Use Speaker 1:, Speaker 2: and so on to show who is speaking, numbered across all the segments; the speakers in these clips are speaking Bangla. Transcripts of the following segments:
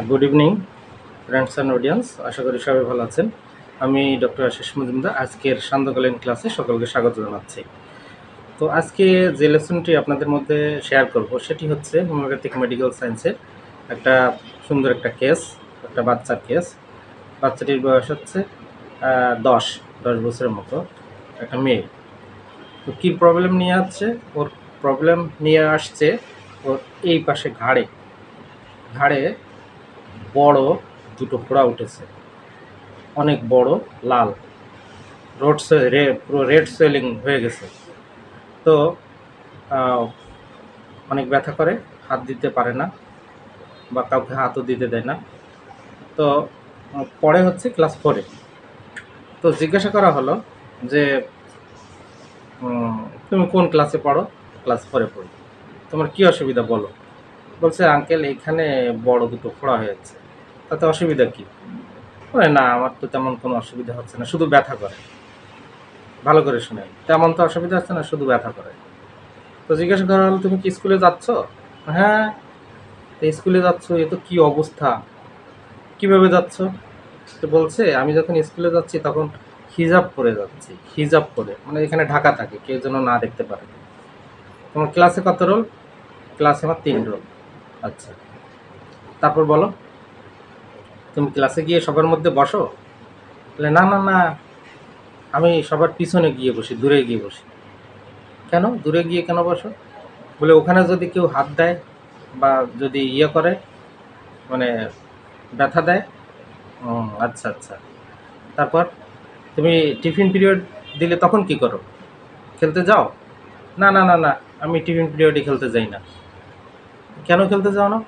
Speaker 1: Good evening friends and audience, আশা করি সবাই ভালো আছেন। আমি ডক্টর আশিস মজুমদার আজকের সান্ধ্যকালীন ক্লাসে সকলকে স্বাগত জানাচ্ছি। তো আজকে যে লেসনটি আপনাদের মধ্যে শেয়ার করব সেটি হচ্ছে হোমিওপ্যাথিক মেডিকেল সায়েন্সের একটা সুন্দর একটা কেস, একটা বাচ্চার কেস। বাচ্চাটির বয়স হচ্ছে 10 বছরের মতো, একটা মেয়ে। তো কী প্রবলেম নিয়ে আসছে ওর, প্রবলেম নিয়ে আসছে ওর এই পাশে ঘাড়ে ঘাড়ে বড় দুটো ফোড়া উঠেছে, অনেক বড়, লাল, পুরো রেড সোয়েলিং হয়ে গেছে। তো অনেক ব্যথা করে, হাত দিতে পারে না বা কাউকে হাতও দিতে দেয় না। তো পরে হচ্ছে ক্লাস 4-এ। তো জিজ্ঞাসা করা হলো যে তুমি কোন ক্লাসে পড়ো? ক্লাস 4-এ পড়ি। তোমার কি অসুবিধা বলো? বলছে আঙ্কেল এখানে বড় দুটো ফোড়া হয়েছে, তাতে অসুবিধা কি? বলে না, আমার তো তেমন কোনো অসুবিধা হচ্ছে না, শুধু ব্যথা করে। ভালো করে শুনেন, তেমন তো অসুবিধা হচ্ছে না, শুধু ব্যথা করে। তো জিজ্ঞাসা করা হলো তুমি কি স্কুলে যাচ্ছ? হ্যাঁ। তো স্কুলে যাচ্ছ, এ তো কী অবস্থা, কিভাবে যাচ্ছ? তো বলছে আমি যখন স্কুলে যাচ্ছি তখন হিজাব পরে যাচ্ছি। হিজাব পরে মানে এখানে ঢাকা থাকে, কেউ যেন না দেখতে পারে। তোমার ক্লাসে কত রোল? ক্লাসে আমার 3 রোল। আচ্ছা, তারপর বলো, তুমি ক্লাসে গিয়ে সবার মধ্যে বসো? বলে না না না, আমি সবার পিছনে গিয়ে বসি, দূরে গিয়ে বসি। কেন দূরে গিয়ে কেন বসো? বলে ওখানে যদি কেউ হাত দেয় বা যদি ইয়ে করে, মানে ব্যথা দেয়। আচ্ছা আচ্ছা, তারপর তুমি টিফিন পিরিয়ড দিলে তখন কি করো? খেলতে যাও? না না না না, আমি টিফিন পিরিয়ডে খেলতে যাই না। কেন খেলতে যাও না?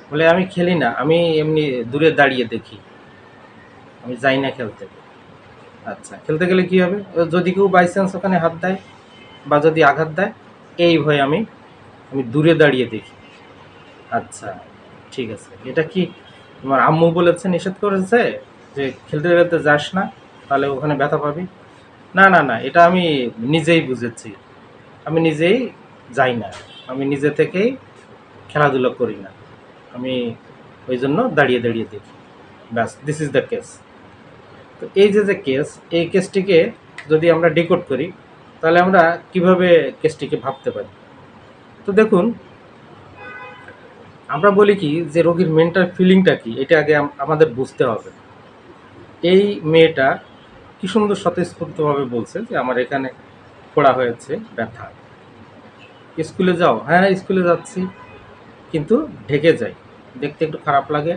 Speaker 1: বলে আমি খেলি না, আমি এমনি দূরে দাঁড়িয়ে দেখি, আমি যাই না খেলতে। আচ্ছা, খেলতে গেলে কী হবে? যদি কেউ বাই চান্স ওখানে হাত দেয় বা যদি আঘাত দেয়, এই ভয়ে আমি আমি দূরে দাঁড়িয়ে দেখি। আচ্ছা, ঠিক আছে। এটা কি তোমার আম্মু বলেছে, নিষেধ করেছে যে খেলতে খেলতে যাস না, তাহলে ওখানে ব্যথা পাবি? না না না, এটা আমি নিজেই বুঝেছি, আমি নিজেই যাই না, আমি নিজে থেকেই খেলাধুলো করি না, আমি ওই জন্য দাঁড়িয়ে দাঁড়িয়ে দেখি। ব্যাস, দিস ইজ দ্য কেস। তো এই যে কেস, এই কেসটিকে যদি আমরা ডিকোড করি তাহলে আমরা কিভাবে কেসটিকে ভাবতে পারি? তো দেখুন, আমরা বলি কি যে রোগীর মেন্টাল ফিলিংটা কি, এটা আগে আমাদের বুঝতে হবে। এই মেয়েটা কি সুন্দর স্বতঃস্ফূর্তভাবে বলছে যে আমার এখানে ফোড়া হয়েছে, ব্যথা। স্কুলে যাও? হ্যাঁ স্কুলে যাচ্ছি, কিন্তু ঢেকে যাই, দেখতে একটু খারাপ লাগে,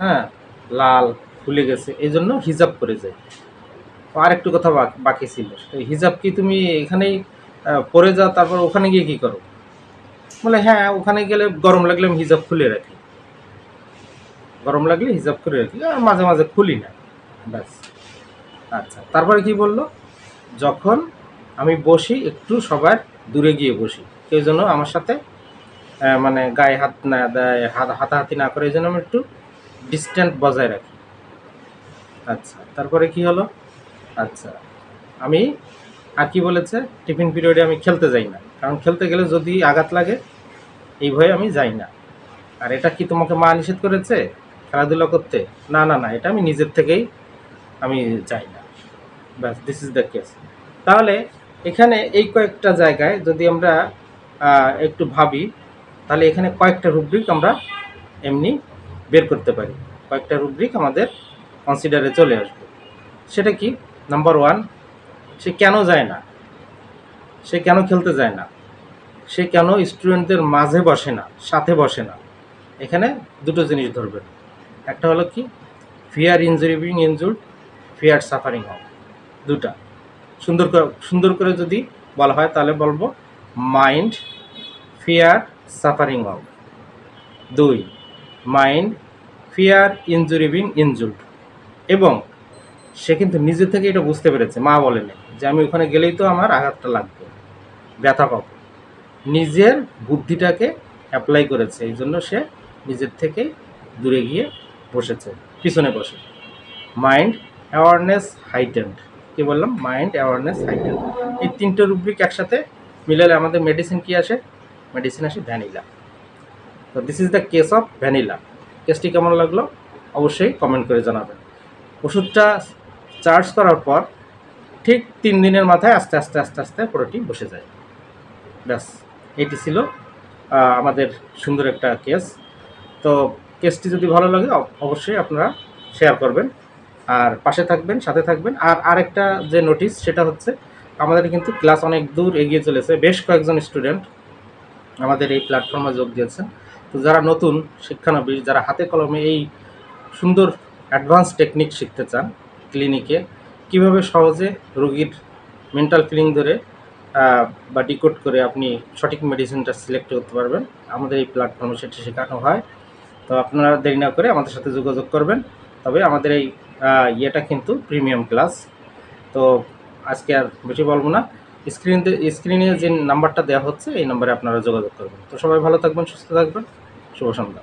Speaker 1: হ্যাঁ, লাল, ফুলে গেছে, এই জন্য হিজাব করে যাই। আর একটু কথা বাকি ছিল, হিজাব কি তুমি এখানেই পরে যাও, তারপর ওখানে গিয়ে কী করো? বলে হ্যাঁ, ওখানে গেলে গরম লাগলে আমি হিজাব খুলে রাখি, গরম লাগলে হিজাব করে রাখি, আর মাঝে মাঝে খুলি না, ব্যাস। আচ্ছা, তারপরে কি বললো? যখন আমি বসি একটু সবার দূরে গিয়ে বসি, কেউ যেন আমার সাথে মানে গায়ে হাত না দেয়, হাতাহাতি না করে, এই জন্য আমি একটু ডিস্ট্যান্স বজায় রাখি। আচ্ছা, তারপরে কি হলো? আচ্ছা, আমি আর কি বলেছে, টিফিন পিরিয়ডে আমি খেলতে যাই না, কারণ খেলতে গেলে যদি আঘাত লাগে, এই ভয়ে আমি যাই না। আর এটা কি তোমাকে মা নিষেধ করেছে খেলাধুলা করতে? না না না, এটা আমি নিজের থেকেই আমি যাই না। ব্যাস, দিস ইজ দ্য কেস। তাহলে এখানে এই কয়েকটা জায়গায় যদি আমরা একটু ভাবি, তাহলে এখানে কয়েকটা রুব্রিক আমরা এমনি বের করতে পারি, কয়েকটা রুব্রিক আমাদের কনসিডারে চলে আসবে। সেটা কি? নাম্বার 1, সে কেন যায় না, সে কেন খেলতে যায় না, সে কেন স্টুডেন্টদের মাঝে বসে না, সাথে বসে না। এখানে দুটো জিনিস ধরবেন। একটা হলো কি, fear injury being injured, fear suffering of. দুটা সুন্দর করে যদি বলা হয় তাহলে বলবো mind fear suffering of. 2, mind fear injury being injured. এবং সে কিন্তু নিজে থেকে এটা বুঝতে পেরেছে, মা বলেনি যে আমি ওখানে গেলেই তো আমার আঘাতটা লাগবে, ব্যথা পাবো। নিজের বুদ্ধিটাকে অ্যাপ্লাই করেছে, এই জন্য সে নিজের থেকেই দূরে গিয়ে বসেছে, পিছনে বসে। Mind awareness heightened. কি বললাম? Mind awareness heightened. এই তিনটে রুব্রিক একসাথে মিলালে আমাদের মেডিসিন কি আসে? মেডিসিন আসে ভ্যানিলা। তো this is the case of vanilla. কেসটি কেমন লাগলো অবশ্যই কমেন্ট করে জানাবেন। ওষুধটা চার্জ করার পর ঠিক 3 দিনের মাথায় আস্তে আস্তে আস্তে আস্তে পুরোটি বসে যায়। ব্যাস, এটি ছিল আমাদের সুন্দর একটা কেস। তো কেসটি যদি ভালো লাগে অবশ্যই আপনারা শেয়ার করবেন, আর পাশে থাকবেন, সাথে থাকবেন। আর আরেকটা যে নোটিস সেটা হচ্ছে, আমাদের কিন্তু ক্লাস অনেক দূর এগিয়ে চলেছে। বেশ কয়েকজন স্টুডেন্ট আমাদের এই প্ল্যাটফর্মে যোগ দিয়েছেন। তো যারা নতুন শিক্ষানবিশ, যারা হাতে কলমে এই সুন্দর অ্যাডভান্স টেকনিক শিখতে চান, ক্লিনিকে কিভাবে সহজে রোগীর মেন্টাল ফিলিং ধরে বা ডিকোড করে আপনি সঠিক মেডিসিনটা সিলেক্ট করতে পারবেন, আমাদের এই প্ল্যাটফর্মে সেটি শেখানো হয়। তো আপনারা দেরি না করে আমাদের সাথে যোগাযোগ করবেন। তবে আমাদের এই ইয়েটা কিন্তু প্রিমিয়াম ক্লাস। তো আজকে আর বেশি বলবো না, স্ক্রিনে যে নাম্বারটা দেওয়া হচ্ছে এই নাম্বারে আপনারা যোগাযোগ করবেন। তো সবাই ভালো থাকবেন, সুস্থ থাকবেন। শুভ সন্ধ্যা।